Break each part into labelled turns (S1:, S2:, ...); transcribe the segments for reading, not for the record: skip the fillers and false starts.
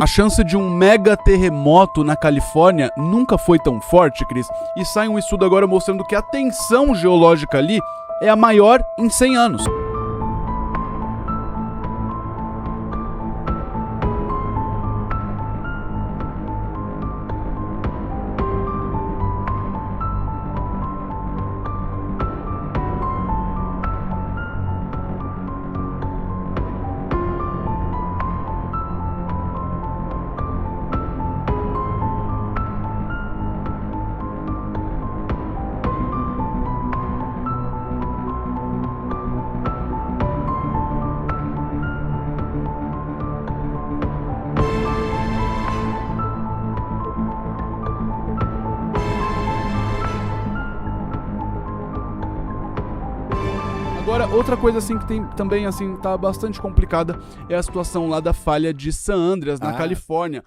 S1: A chance de um mega terremoto na Califórnia nunca foi tão forte, Cris, e sai um estudo agora mostrando que a tensão geológica ali é a maior em 100 anos. Agora, outra coisa assim que tem também assim tá bastante complicada é a situação lá da falha de San Andreas, na Califórnia.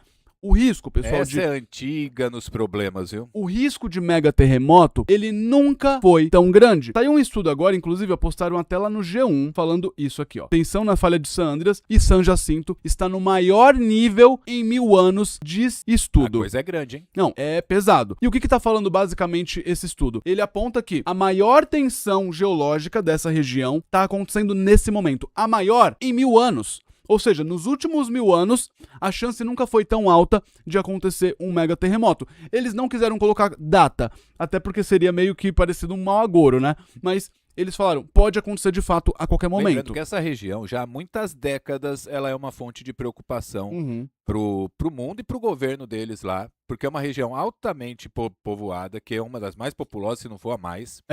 S1: O risco, pessoal,
S2: essa é antiga nos problemas, viu?
S1: O risco de mega terremoto, ele nunca foi tão grande. Saiu um estudo agora, inclusive, postaram uma tela no G1 falando isso aqui, ó. Tensão na falha de San Andreas e San Jacinto está no maior nível em 1000 anos, diz estudo.
S2: A coisa é grande, hein?
S1: Não, é pesado. E o que tá falando basicamente esse estudo? Ele aponta que a maior tensão geológica dessa região tá acontecendo nesse momento. A maior em 1000 anos. Ou seja, nos últimos 1000 anos, a chance nunca foi tão alta de acontecer um mega terremoto. Eles não quiseram colocar data, até porque seria meio que parecido um mau agouro, né? Mas eles falaram, pode acontecer de fato a qualquer momento.
S2: Lembrando que essa região, já há muitas décadas, ela é uma fonte de preocupação pro mundo e pro governo deles lá, porque é uma região altamente povoada, que é uma das mais populosas, se não for a mais.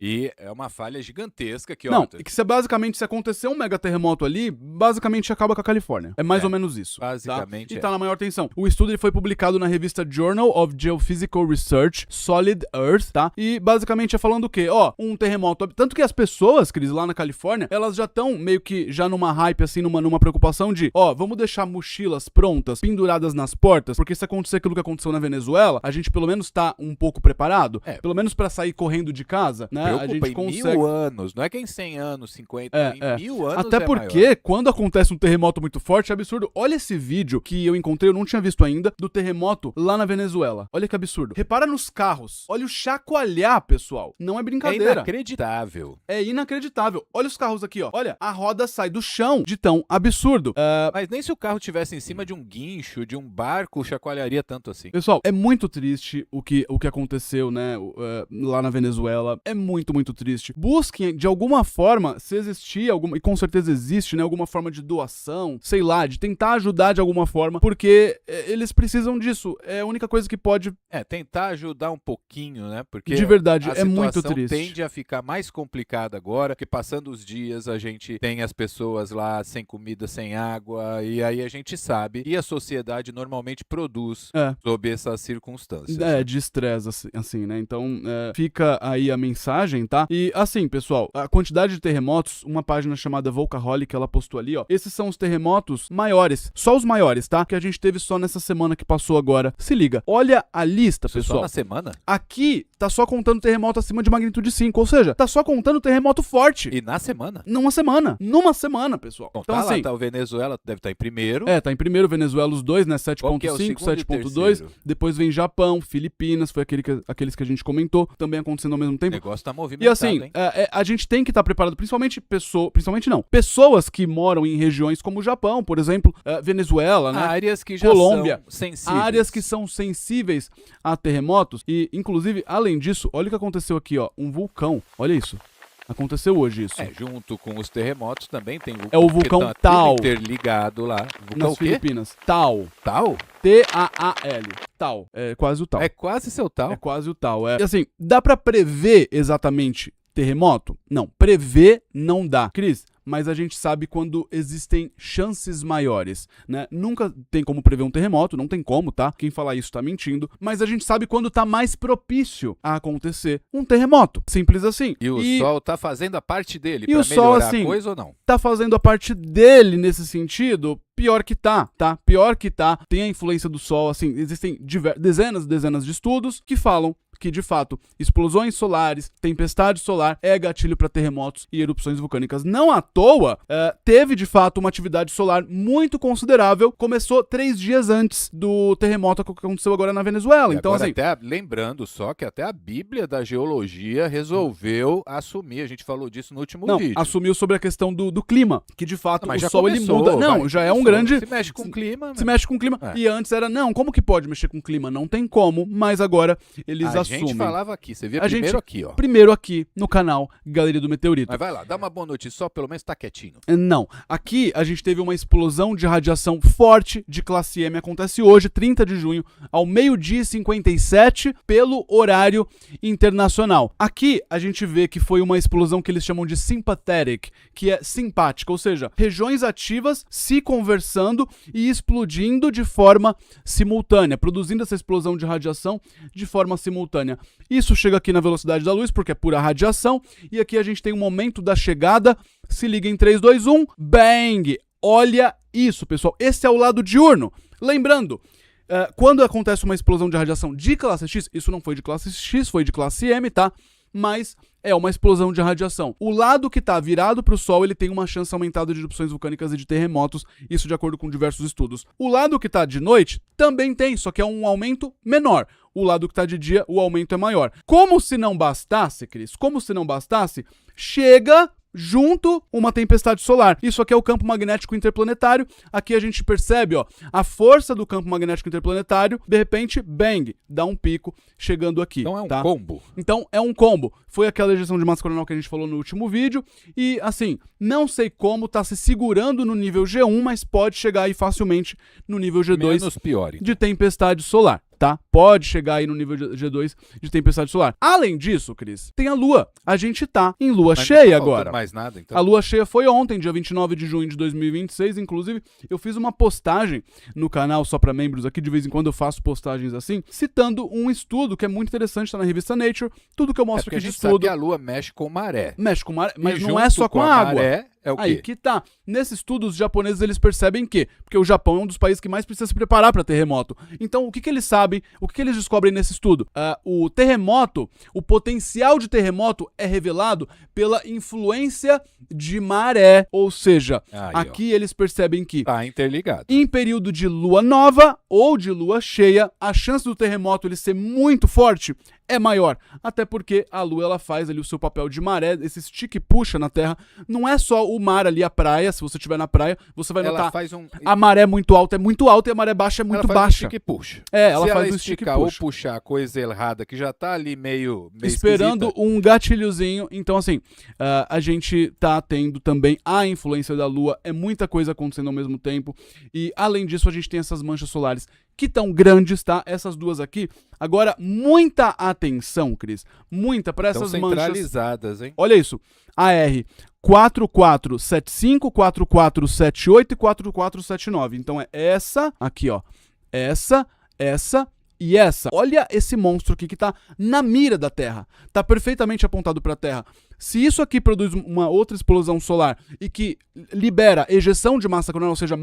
S2: E é uma falha gigantesca que,
S1: não, e que se acontecer um mega terremoto ali, basicamente acaba com a Califórnia. É mais ou menos isso.
S2: Basicamente.
S1: Tá? E tá na maior tensão. O estudo ele foi publicado na revista Journal of Geophysical Research, Solid Earth, tá? E basicamente é falando o quê? Ó, um terremoto. Tanto que as pessoas, Cris, lá na Califórnia, elas já estão meio que já numa hype, assim, numa preocupação de, ó, vamos deixar mochilas prontas, penduradas nas portas, porque se acontecer aquilo que aconteceu na Venezuela, a gente pelo menos tá um pouco preparado. Pelo menos pra sair correndo de casa, né? A gente consegue...
S2: 1000 anos, não é que em 100 anos, 50, em 1000 anos.
S1: Até porque, quando acontece um terremoto muito forte, é absurdo. Olha esse vídeo que eu encontrei, eu não tinha visto ainda, do terremoto lá na Venezuela. Olha que absurdo. Repara nos carros. Olha o chacoalhar, pessoal. Não é brincadeira.
S2: É inacreditável.
S1: É inacreditável. Olha os carros aqui, ó. Olha, a roda sai do chão de tão absurdo.
S2: Mas nem se o carro tivesse em cima de um guincho, de um barco, chacoalharia tanto assim.
S1: Pessoal, é muito triste o que aconteceu, né, lá na Venezuela. É muito triste. Busquem, de alguma forma, se existir alguma, e com certeza existe, né, alguma forma de doação, sei lá, de tentar ajudar de alguma forma, porque eles precisam disso. É a única coisa que pode...
S2: tentar ajudar um pouquinho, né, porque
S1: de verdade, é muito triste.
S2: A situação tende a ficar mais complicada agora, porque passando os dias a gente tem as pessoas lá sem comida, sem água, e aí a gente sabe, e a sociedade normalmente produz sob essas circunstâncias.
S1: De estresse, assim, né, então fica aí a mensagem, tá? E assim, pessoal, a quantidade de terremotos, uma página chamada Volcaholic, ela postou ali, ó. Esses são os terremotos maiores, só os maiores, tá? Que a gente teve só nessa semana que passou agora. Se liga, olha a lista, pessoal.
S2: Só na semana?
S1: Aqui tá só contando terremoto acima de magnitude 5, ou seja, tá só contando terremoto forte.
S2: E na semana?
S1: Numa semana, pessoal.
S2: Bom,
S1: então
S2: tá
S1: assim,
S2: lá, tá o Venezuela, deve estar em primeiro.
S1: Tá em primeiro, Venezuela os dois, né? 7.5, 7.2. Depois vem Japão, Filipinas, foi aqueles que a gente comentou, também acontecendo ao mesmo tempo.
S2: O negócio tá movimentado.
S1: E assim, a gente tem que estar preparado, principalmente pessoas que moram em regiões como o Japão, por exemplo, Venezuela, né?
S2: Áreas que já
S1: Colômbia,
S2: são sensíveis.
S1: Áreas que são sensíveis a terremotos. E, inclusive, além disso, olha o que aconteceu aqui, ó. Um vulcão, olha isso. Aconteceu hoje isso.
S2: Junto com os terremotos também tem
S1: o vulcão Taal.
S2: Interligado lá.
S1: Nas Filipinas. Taal.
S2: Taal?
S1: T-A-A-L. Taal. É quase o Taal.
S2: É quase seu Taal?
S1: É quase o Taal. E assim, dá pra prever exatamente terremoto? Não. Prever não dá. Cris, mas a gente sabe quando existem chances maiores, né? Nunca tem como prever um terremoto, não tem como, tá? Quem falar isso tá mentindo, mas a gente sabe quando tá mais propício a acontecer um terremoto. Simples assim.
S2: E o Sol tá fazendo a parte dele
S1: pra
S2: melhorar
S1: Sol, assim,
S2: a coisa ou não?
S1: Tá fazendo a parte dele nesse sentido. Pior que tá? Pior que tá. Tem a influência do Sol, assim, existem dezenas e dezenas de estudos que falam que, de fato, explosões solares, tempestade solar é gatilho para terremotos e erupções vulcânicas. Não à toa, teve, de fato, uma atividade solar muito considerável. Começou 3 dias antes do terremoto que aconteceu agora na Venezuela. Então, assim,
S2: até, lembrando só que até a Bíblia da Geologia resolveu assumir, a gente falou disso no último vídeo.
S1: Assumiu sobre a questão do clima, que de fato
S2: mas
S1: o Sol ele muda. Já é um grande...
S2: Se mexe com o clima.
S1: Se mexe com o clima. E antes era, como que pode mexer com o clima? Não tem como, mas agora eles assumem.
S2: A gente falava aqui, você via primeiro aqui, ó.
S1: Primeiro aqui no canal Galeria do Meteorito.
S2: Mas vai lá, dá uma boa notícia, só pelo menos tá quietinho.
S1: Não, aqui a gente teve uma explosão de radiação forte de classe M, acontece hoje, 30 de junho, ao 12h57, pelo horário internacional. Aqui a gente vê que foi uma explosão que eles chamam de sympathetic, que é simpática, ou seja, regiões ativas se conversando e explodindo de forma simultânea, produzindo essa explosão de radiação de forma simultânea. Isso chega aqui na velocidade da luz, porque é pura radiação, e aqui a gente tem um momento da chegada. Se liga em 3, 2, 1, bang! Olha isso, pessoal, esse é o lado diurno. Lembrando, quando acontece uma explosão de radiação de classe X, isso não foi de classe X, foi de classe M, tá? Mas é uma explosão de radiação. O lado que está virado para o Sol, ele tem uma chance aumentada de erupções vulcânicas e de terremotos, isso de acordo com diversos estudos. O lado que está de noite também tem, só que é um aumento menor. O lado que está de dia, o aumento é maior. Como se não bastasse, Cris, chega junto uma tempestade solar. Isso aqui é o campo magnético interplanetário. Aqui a gente percebe, a força do campo magnético interplanetário, de repente, bang, dá um pico chegando aqui.
S2: Então é um combo.
S1: Então é um combo. Foi aquela ejeção de massa coronal que a gente falou no último vídeo. E, assim, não sei como tá se segurando no nível G1, mas pode chegar aí facilmente no nível G2
S2: menos pior, então,
S1: de tempestade solar. Tá? Pode chegar aí no nível G2 de tempestade solar. Além disso, Cris, tem a Lua. A gente tá em Lua cheia agora.
S2: Mais nada, então.
S1: A Lua cheia foi ontem, dia 29 de junho de 2026. Inclusive, eu fiz uma postagem no canal só para membros aqui. De vez em quando eu faço postagens assim, citando um estudo que é muito interessante, tá na revista Nature. Tudo que eu mostro aqui de estudo.
S2: Sabe que a Lua mexe com maré.
S1: Mexe com maré, mas não é só com a água.
S2: Maré é o quê?
S1: Aí que tá. Nesse estudo, os japoneses eles percebem porque o Japão é um dos países que mais precisa se preparar para terremoto. Então, o que eles sabem, o que eles descobrem nesse estudo? O terremoto, o potencial de terremoto é revelado pela influência de maré. Ou seja, aqui eles percebem que
S2: tá interligado.
S1: Em período de lua nova ou de lua cheia, a chance do terremoto ele ser muito forte é maior, até porque a Lua ela faz ali o seu papel de maré, esse stick puxa na Terra, não é só o mar ali, a praia, se você estiver na praia, você vai notar a maré muito alta é muito alta e a maré baixa é muito baixa.
S2: Um stick puxa.
S1: Ela
S2: se
S1: faz
S2: ela
S1: um stick
S2: esticar
S1: puxa.
S2: ou puxar a coisa errada, que já tá ali meio
S1: esperando
S2: esquisita.
S1: Um gatilhozinho, então assim, a gente tá tendo também a influência da Lua, é muita coisa acontecendo ao mesmo tempo, e além disso a gente tem essas manchas solares que estão grandes, tá? Essas duas aqui. Agora, muita atenção, Cris. Muita para essas manchas.
S2: Centralizadas, hein?
S1: Olha isso. AR 4475, 4478 e 4479. Então é essa aqui, ó. Essa e essa. Olha esse monstro aqui que tá na mira da Terra. Tá perfeitamente apontado para a Terra. Se isso aqui produz uma outra explosão solar e que libera ejeção de massa coronal, ou seja,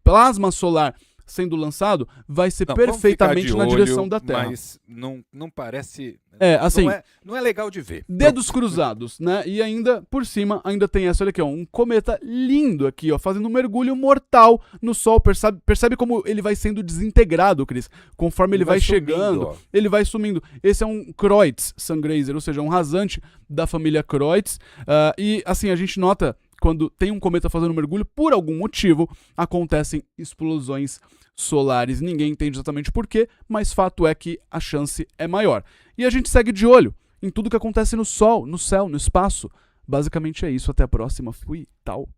S1: plasma solar sendo lançado, vai ser perfeitamente na direção da Terra.
S2: Mas não parece...
S1: assim...
S2: Não é legal de ver.
S1: Dedos cruzados, né? E ainda, por cima, ainda tem essa, olha aqui, ó, um cometa lindo aqui, ó, fazendo um mergulho mortal no Sol. Percebe como ele vai sendo desintegrado, Cris? Conforme ele vai chegando, sumindo, ele vai sumindo. Esse é um Kreutz Sungrazer, ou seja, um rasante da família Kreutz. E, assim, a gente nota... Quando tem um cometa fazendo mergulho, por algum motivo, acontecem explosões solares. Ninguém entende exatamente por quê, mas fato é que a chance é maior. E a gente segue de olho em tudo que acontece no Sol, no céu, no espaço. Basicamente é isso. Até a próxima. Fui. Tal.